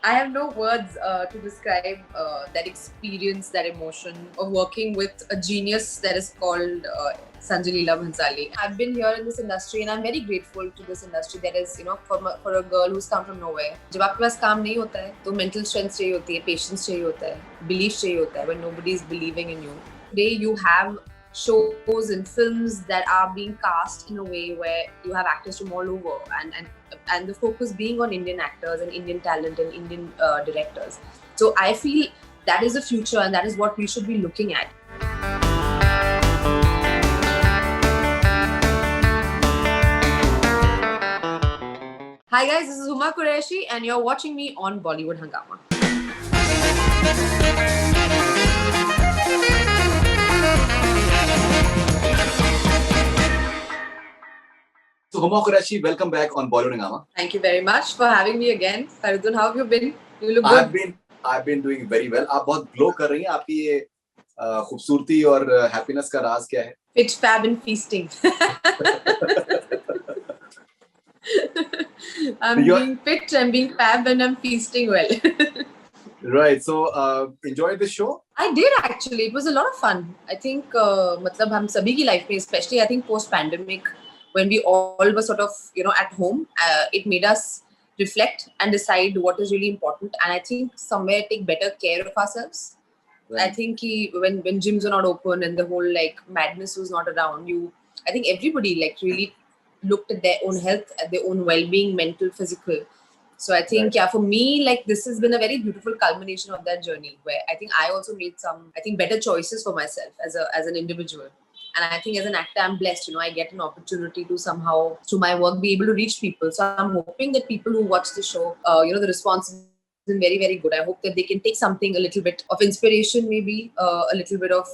I have no words to describe that experience, that emotion of working with a genius that is called Sanjay Leela Bhansali. I've been here in this industry and I'm very grateful to this industry that is, for a girl who's come from nowhere. जब आपके पास काम नहीं होता है तो mental strength चाहिए होती है, patience चाहिए होता है, belief चाहिए होता है when nobody is believing in you. Today you have shows and films that are being cast in a way where you have actors from all over and the focus being on Indian actors and Indian talent and Indian directors. So I feel that is the future and that is what we should be looking at. Hi guys, this is Huma Qureshi and you're watching me on Bollywood Hungama. So Huma Qureshi, welcome back on Bollywood Hungama. Thank you very much for having me again. Faridun, how have you been? You look good. I've been doing very well. आप बहुत glow कर रही हैं. आपकी ये खूबसूरती और happiness का राज क्या है? Fit, fab and feasting. I'm being fit, I'm being fab and I'm feasting well. Right. So enjoyed the show? I did actually. It was a lot of fun. I think मतलब हम सभी की life में, especially I think post pandemic, when we all were sort of at home, it made us reflect and decide what is really important, and I think somewhere take better care of ourselves. Right. I think when gyms are not open and the whole like madness was not around, I think everybody like really looked at their own health, at their own well-being, mental, physical. So I think, right. For me, like this has been a very beautiful culmination of that journey where I think I also made some, better choices for myself as an individual. And I think as an actor, I'm blessed, I get an opportunity to somehow, through my work, be able to reach people. So I'm hoping that people who watch the show, the response has been very, very good. I hope that they can take something, a little bit of inspiration, maybe a little bit of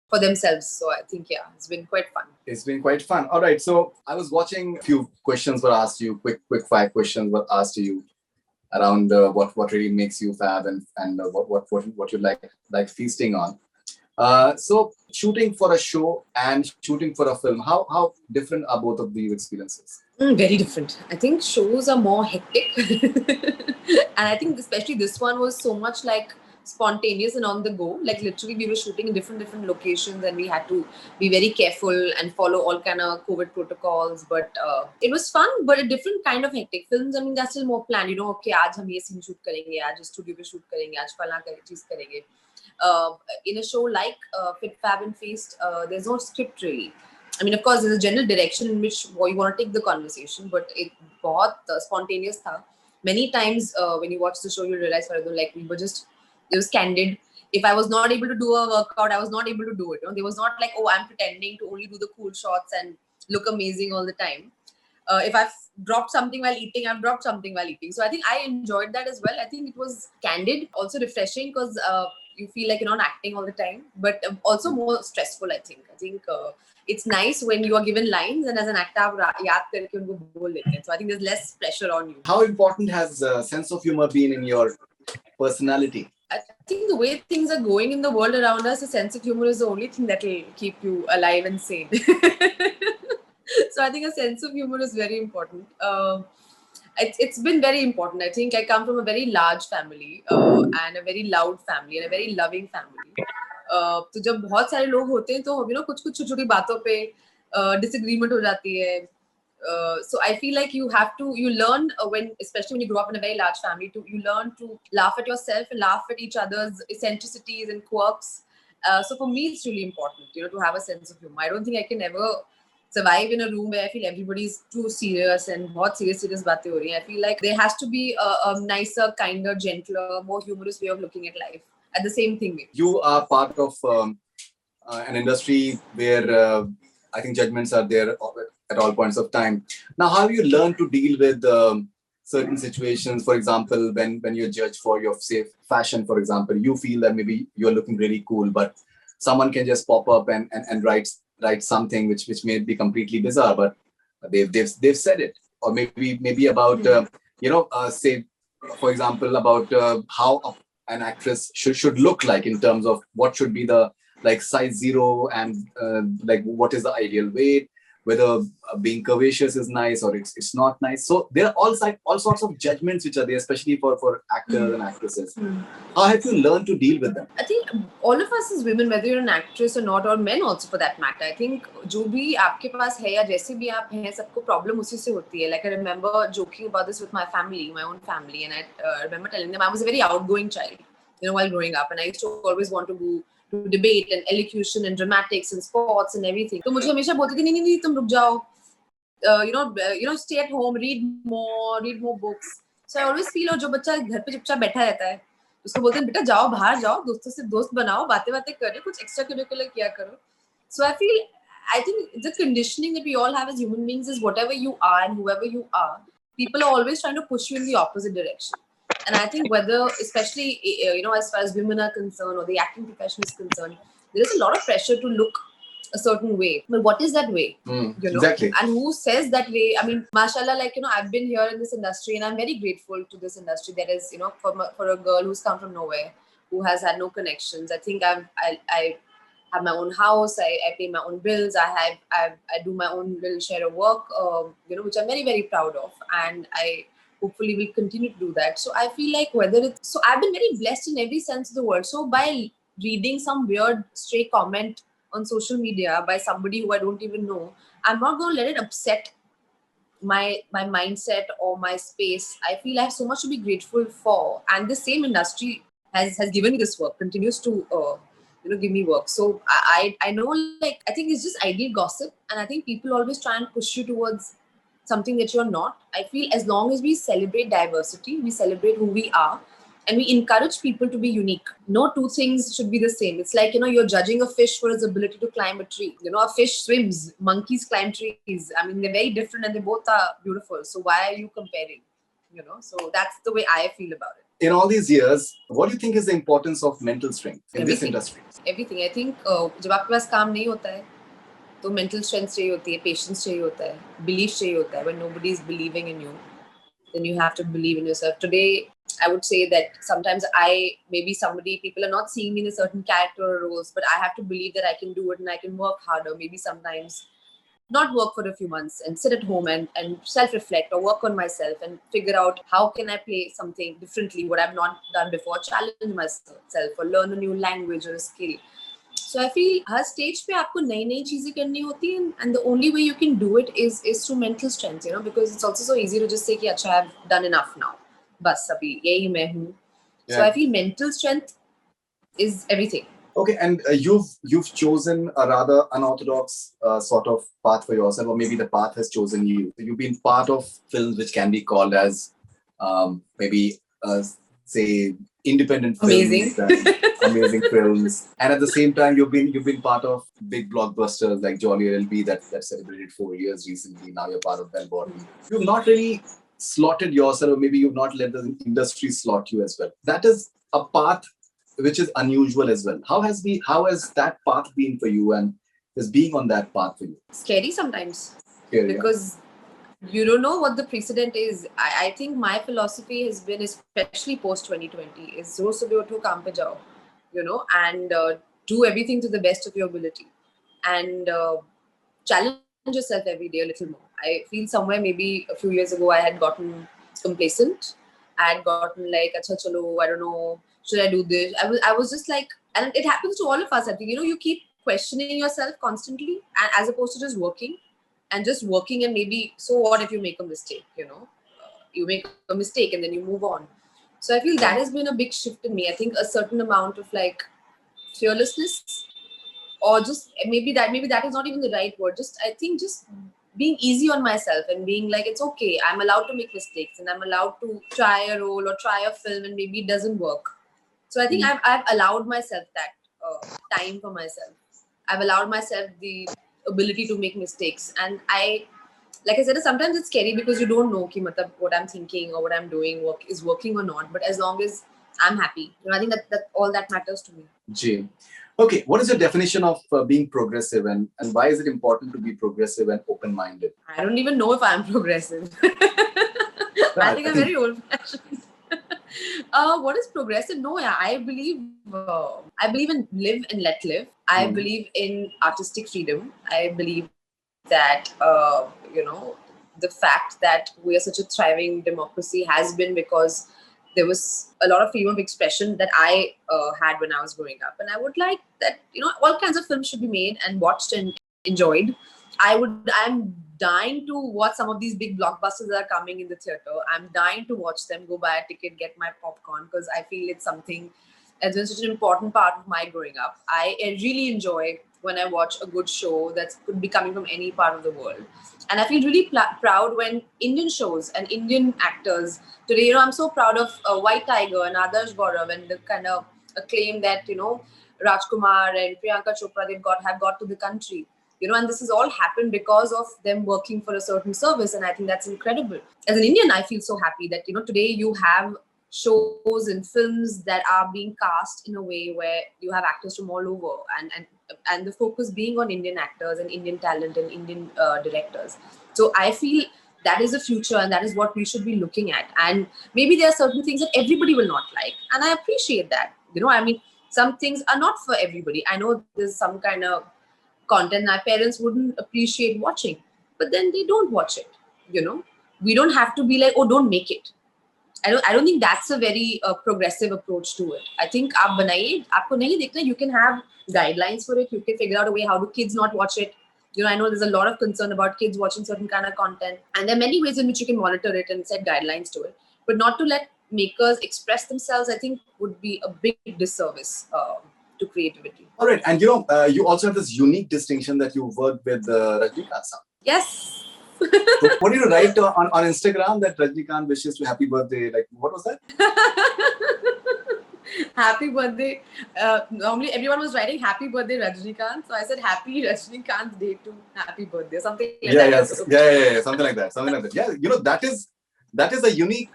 for themselves. So I think, it's been quite fun. It's been quite fun. All right. So I was watching, a few questions were asked to you, quick 5 questions were asked to you around what really makes you fab and what you like feasting on. So shooting for a show and shooting for a film, how different are both of these experiences? Very different. I think shows are more hectic. And I think especially this one was so much like spontaneous and on the go. Like literally we were shooting in different locations and we had to be very careful and follow all kind of COVID protocols. But it was fun, but a different kind of hectic. Films, I mean, that's still more planned. Okay, आज हम ये scene shoot करेंगे, आज studio पे shoot करेंगे, आज फलाना चीज करेंगे. In a show like Fit, Fab and Feast, there's no script really. I mean, of course, there's a general direction in which you want to take the conversation, but it बहुत spontaneous था. Many times when you watch the show, you realize, like it was candid. If I was not able to do a workout, I was not able to do it. There was not like, oh, I'm pretending to only do the cool shots and look amazing all the time. If I've dropped something while eating, I've dropped something while eating. So I think I enjoyed that as well. I think it was candid, also refreshing because you feel like you're not acting all the time, but also more stressful, I think. I think it's nice when you are given lines and as an actor, yaad karke unko bol lete hain. So I think there's less pressure on you. How important has sense of humor been in your personality? I think the way things are going in the world around us, a sense of humor is the only thing that will keep you alive and sane. So I think a sense of humor is very important. It's been very important. I think I come from a very large family and a very loud family and a very loving family. तो जब बहुत सारे लोग होते हैं तो कुछ छोटी बातों पे disagreement हो जाती है. So I feel like you learn especially when you grow up in a very large family, you learn to laugh at yourself and laugh at each other's eccentricities and quirks. So for me, it's really important, to have a sense of humor. I don't think I can ever survive in a room where I feel everybody's too serious and बहुत serious बातें हो रही हैं. I feel like there has to be a nicer, kinder, gentler, more humorous way of looking at life. At the same thing. You are part of an industry where I think judgments are there at all points of time. Now, how you learn to deal with certain situations? For example, when you're judged for your fashion, for example, you feel that maybe you're looking really cool, but someone can just pop up and write something which may be completely bizarre, but they've said it. Or maybe about say, for example, about how an actress should look like in terms of what should be the like size 0 and like what is the ideal weight, whether being curvaceous is nice or it's not nice. So there are all sorts of judgments which are there, especially for actors and actresses. How have you learned to deal with them? I think all of us as women, whether you're an actress or not, or men also for that matter, I think जो भी आपके पास है या जैसे भी आप हैं, सबको problem उसी से होती है. Like I remember joking about this with my family, my own family, and I remember telling them I was a very outgoing child, while growing up, and I used to always want to go to debate and elocution and dramatics and sports and everything. तो मुझे हमेशा बोलते थे नहीं तुम रुक जाओ, stay at home, read more books. So I always feel जो बच्चा घर पे चुपचाप बैठा रहता है, उसको बोलते हैं बेटा जाओ बाहर जाओ, दोस्तों से दोस्त बनाओ, बातें करो, कुछ एक्स्ट्रा करिकुलर किया करो. So I think the conditioning that we all have as human beings is whatever you are and whoever you are, people are always trying to push you in the opposite direction. And I think whether, especially as far as women are concerned or the acting profession is concerned, there is a lot of pressure to look a certain way. But what is that way? Exactly. And who says that way? I mean, mashallah, I've been here in this industry and I'm very grateful to this industry that is, for a girl who's come from nowhere, who has had no connections. I think I have my own house, I pay my own bills, I do my own little share of work, which I'm very, very proud of. And I hopefully will continue to do that. So I feel like so I've been very blessed in every sense of the word. So by reading some weird stray comment on social media by somebody who I don't even know, I'm not going to let it upset my mindset or my space. I feel I have so much to be grateful for, and the same industry has given me this work, continues to give me work. So I know, I think it's just ideal gossip, and I think people always try and push you towards something that you're not. I feel as long as we celebrate diversity, we celebrate who we are, and we encourage people to be unique. No two things should be the same. It's like, you're judging a fish for its ability to climb a tree. A fish swims, monkeys climb trees. I mean, they're very different and they both are beautiful. So why are you comparing? So that's the way I feel about it. In all these years, what do you think is the importance of mental strength in this industry? Everything. I think जब आपके पास काम नहीं होता है, तो mental strength चाहिए होती है, patience चाहिए होता है, belief चाहिए होता है. When nobody is believing in you, then you have to believe in yourself. Today, I would say that sometimes people are not seeing me in a certain character or roles, but I have to believe that I can do it and I can work harder. Maybe sometimes not work for a few months and sit at home and self-reflect or work on myself and figure out how can I play something differently, what I've not done before, challenge myself or learn a new language or a skill. So I feel her stage पे आपको नई चीजें करनी होती हैं, and the only way you can do it is through mental strength, because it's also so easy to just say कि अच्छा I've done enough now, बस अभी यही मैं हूँ. So I feel mental strength is everything. Okay, and you've chosen a rather unorthodox sort of path for yourself, or maybe the path has chosen you. You've been part of films which can be called as say independent Amazing. films, amazing films, and at the same time you've been part of big blockbusters like Jolly LLB that celebrated 4 years recently. Now you're part of Bell Bottom. You've not really slotted yourself, or maybe you've not let the industry slot you as well. That is a path which is unusual as well. How has that path been for you, and is being on that path for you? Scary sometimes. Because you don't know what the precedent is. I think my philosophy has been, especially post 2020, is roz subah utho kaam pe jao, and do everything to the best of your ability, and challenge yourself every day a little more. I feel somewhere maybe a few years ago I had gotten complacent. I had gotten like, acha chalo, I don't know, should I do this? I was just like, and it happens to all of us. I think, you keep questioning yourself constantly, and as opposed to just working and maybe, so what if you make a mistake, you make a mistake and then you move on. So I feel that has been a big shift in me. I think a certain amount of like fearlessness, or just maybe that is not even the right word. I think just being easy on myself and being like, it's okay, I'm allowed to make mistakes and I'm allowed to try a role or try a film and maybe it doesn't work. So I think I've allowed myself that time for myself. I've allowed myself the ability to make mistakes, and like I said, sometimes it's scary because you don't know ki what I'm thinking or what I'm doing is working or not. But as long as I'm happy, I think that all that matters to me. Jay. Okay, what is your definition of being progressive, and why is it important to be progressive and open-minded? I don't even know if I'm progressive. I think I'm very old-fashioned. What is progressive? No, I believe in live and let live. I believe in artistic freedom. I believe that the fact that we are such a thriving democracy has been because there was a lot of freedom of expression that I had when I was growing up, and I would like that all kinds of films should be made and watched and enjoyed. I'm dying to watch some of these big blockbusters that are coming in the theater. I'm dying to watch them, go buy a ticket, get my popcorn, because I feel it's something that's been such an important part of my growing up. I really enjoy when I watch a good show that could be coming from any part of the world. And I feel really proud when Indian shows and Indian actors today, I'm so proud of White Tiger and Adarsh Gaurav and the kind of acclaim that, Rajkumar and Priyanka Chopra have got to the country. And this has all happened because of them working for a certain service. And I think that's incredible. As an Indian, I feel so happy that, today you have shows and films that are being cast in a way where you have actors from all over, and the focus being on Indian actors and Indian talent and Indian directors. So I feel that is the future, and that is what we should be looking at. And maybe there are certain things that everybody will not like, and I appreciate that. Some things are not for everybody. I know there's some kind of content my parents wouldn't appreciate watching, but then they don't watch it. We don't have to be like, oh, don't make it. I don't think that's a very progressive approach to it. I think आप बनाइए, आपको नहीं देखना, you can have guidelines for it. You can figure out a way how do kids not watch it. I know there's a lot of concern about kids watching certain kind of content, and there are many ways in which you can monitor it and set guidelines to it. But not to let makers express themselves, I think, would be a big disservice to creativity. All right, and you also have this unique distinction that you worked with Rajnikant. Yes. So what did you write on Instagram that Rajnikant wishes you happy birthday? Like, what was that? Happy birthday. Normally everyone was writing happy birthday Rajnikant. So I said happy Rajnikant's day to happy birthday. Something like that. Yeah. Something like that. Yeah, that is a unique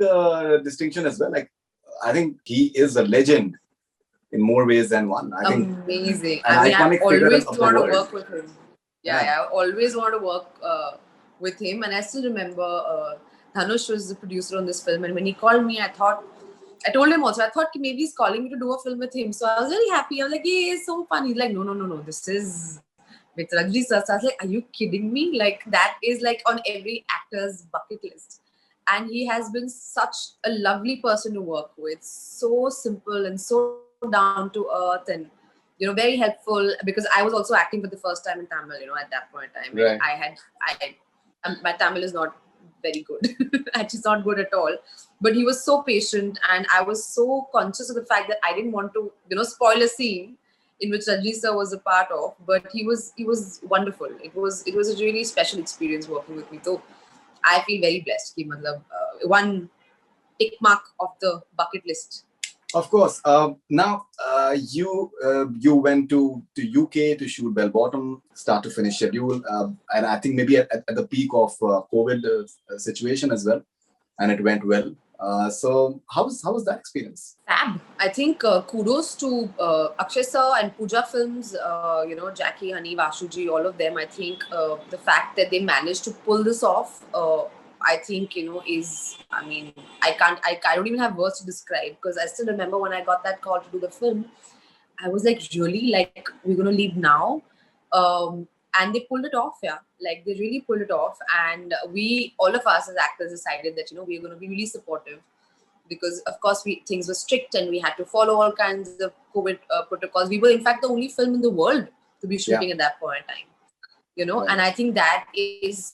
distinction as well. Like, I think he is a legend in more ways than one. I think amazing. I always want to work with him. I always want to work with him. And I still remember Dhanush was the producer on this film. And when he called me, I told him also, I thought maybe he's calling me to do a film with him. So I was really happy. I was like, yeah, it's so fun. He's like, no. This is with Rajni sir. So I was like, are you kidding me? Like, that is like on every actor's bucket list. And he has been such a lovely person to work with. So simple and so down to earth, and very helpful, because I was also acting for the first time in Tamil, at that point in time. Right. My Tamil is not very good. Actually, it's not good at all. But he was so patient, and I was so conscious of the fact that I didn't want to, spoil a scene in which Rajni sir was a part of. But he was wonderful. It was a really special experience working with me. So I feel very blessed. One tick mark of the bucket list. Of course. Now you went to UK to shoot Bell Bottom, start to finish schedule, and I think maybe at the peak of COVID situation as well, and it went well. So how was that experience? Fab. I think kudos to Akshay sir and Pooja Films. Jackie, Honey, Vashuji, all of them. I think the fact that they managed to pull this off. I think, I don't even have words to describe, because I still remember when I got that call to do the film, I was like, really? Like, we're going to leave now? And they pulled it off, yeah. Like, they really pulled it off. And all of us as actors decided that, we're going to be really supportive, because, of course, things were strict and we had to follow all kinds of COVID protocols. We were, in fact, the only film in the world to be shooting at that point in time, Right. And I think that is...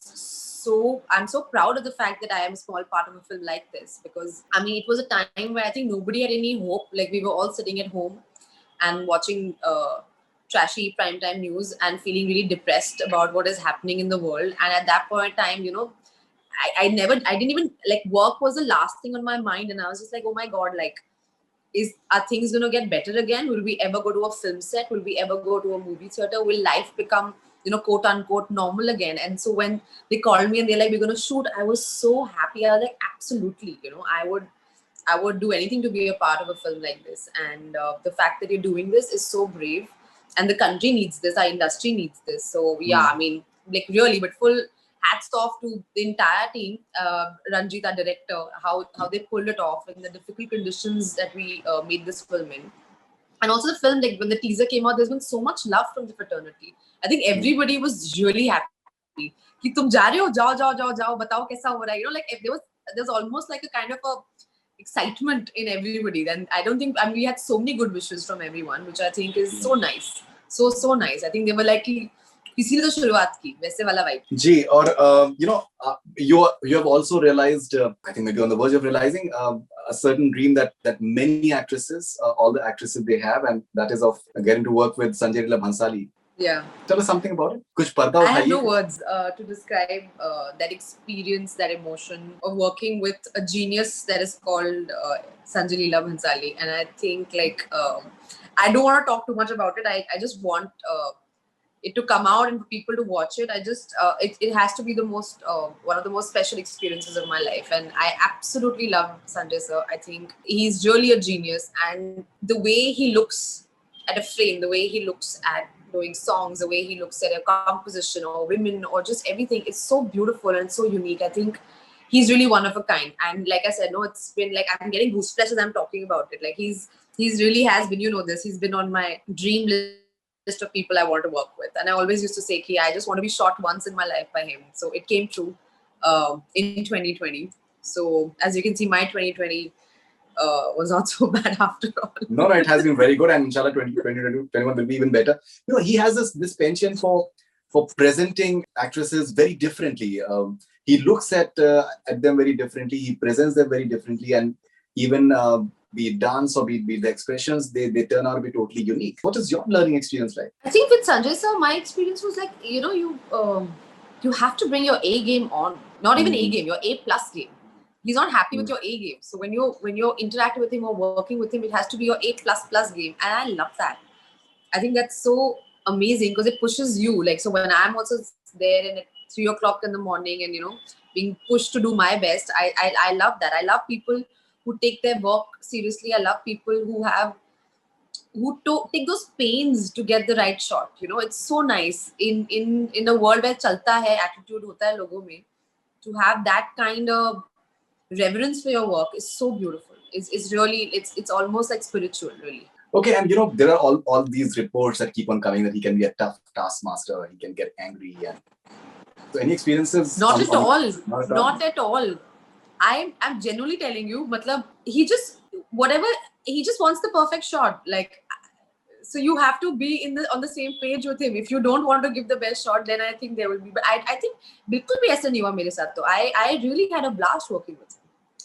So I'm so proud of the fact that I am a small part of a film like this, because it was a time where I think nobody had any hope. Like, we were all sitting at home and watching trashy primetime news and feeling really depressed about what is happening in the world. And at that point in time, I didn't even, like, work was the last thing on my mind. And I was just like, oh my God, like, are things going to get better again? Will we ever go to a film set? Will we ever go to a movie theater? Will life become, quote unquote, normal again? And so when they called me and they're like, we're going to shoot, I was so happy. I was like, absolutely, I would do anything to be a part of a film like this. And the fact that you're doing this is so brave, and the country needs this, our industry needs this. So yeah, like, really, but full hats off to the entire team, Ranjit, our director, how they pulled it off in the difficult conditions that we made this film in. And also the film, like, when the teaser came out, there's been so much love from the fraternity. I think everybody was really happy कि तुम जा रहे हो, जाओ जाओ जाओ जाओ, बताओ कैसा हो रहा है, you know, like if there's almost like a kind of a excitement in everybody. Then I don't think, I mean, we had so many good wishes from everyone, which I think is so nice, so nice. I think they were like कि इसीलिए तो शुरुआत की, वैसे वाला vibe. जी, और you have also realized, I think maybe on the verge of realizing, a certain dream that many actresses, all the actresses they have, and that is of getting to work with Sanjay Leela Bhansali. Yeah. Tell us something about it. कुछ पर्दा I have उठाइए. no words to describe that experience, that emotion of working with a genius that is called Sanjay Leela Bhansali. And I think like I don't want to talk too much about it. I just want it to come out and for people to watch it. I just it has to be the most one of the most special experiences of my life, and I absolutely love Sanjay sir. I think he's really a genius, and the way he looks at a frame, the way he looks at doing songs, the way he looks at a composition or women or just everything, it's so beautiful and so unique. I think he's really one of a kind. And like I said, no, it's been like I'm getting goosebumps as I'm talking about it. Like he's really has been, you know this, he's been on my dream list of people I want to work with. And I always used to say, I just want to be shot once in my life by him. So it came true in 2020. So as you can see, my 2020 was not so bad after all. No, it has been very good, and inshallah 2021 will be even better. You know, he has this penchant for presenting actresses very differently. He looks at them very differently. He presents them very differently, and even be it dance or be it the expressions, they turn out to be totally unique. What is your learning experience like? I think with Sanjay sir, my experience was like, you know, you have to bring your A game on. Not even A game, your A plus game. He's not happy with your A game. So when you're interacting with him or working with him, it has to be your A plus game. And I love that. I think that's so amazing because it pushes you. Like, so when I'm also there and at 3:00 in the morning and, you know, being pushed to do my best, I love that. I love people who take their work seriously. I love people who take those pains to get the right shot. You know, it's so nice in a world where chalta hai, attitude hota hai logon mein, to have that kind of reverence for your work is so beautiful. It's really, it's almost like spiritual, really. Okay, and you know, there are all these reports that keep on coming that he can be a tough taskmaster, he can get angry, and so any experiences? Not at all. Not at all. I'm genuinely telling you, matlab, he just wants the perfect shot. Like, so you have to be on the same page with him. If you don't want to give the best shot, then I think there will be. But I think बिल्कुल भी ऐसा नहीं हुआ मेरे साथ तो. I really had a blast working with him.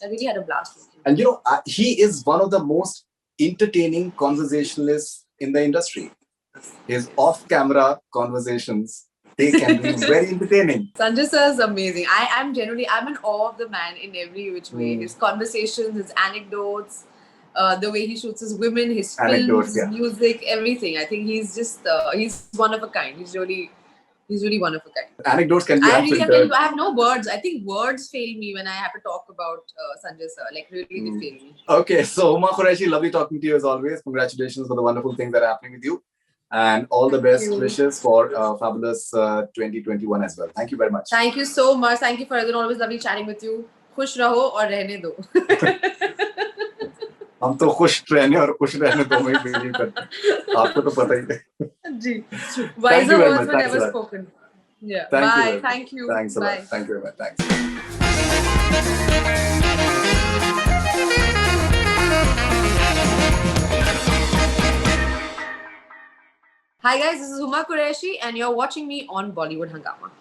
I really had a blast working. And you know, he is one of the most entertaining conversationalists in the industry. His off-camera conversations, they can be very entertaining. Sanjay sir is amazing. I'm in awe of the man in every which way. His conversations, his anecdotes, the way he shoots his women, his films, his music, everything. I think he's just he's one of a kind. He's really one of a kind. Anecdotes can be I have no words. I think words fail me when I have to talk about Sanjay sir. Like, really, they fail me. Okay, so Huma Qureshi, lovely talking to you as always. Congratulations for the wonderful things that are happening with you. And all the best wishes for fabulous 2021 as well. Thank you very much. Thank you so much. Thank you, Farzan. Always lovely chatting with you. खुश रहो और रहने दो. हम तो खुश रहने और खुश रहने दो में बिलीव करते हैं. आपको तो पता ही है. जी. Wiser words were never spoken. Yeah. Bye. Thank you. Thanks a lot. Thank you very much. Thanks. Hi guys, this is Huma Qureshi and you're watching me on Bollywood Hungama.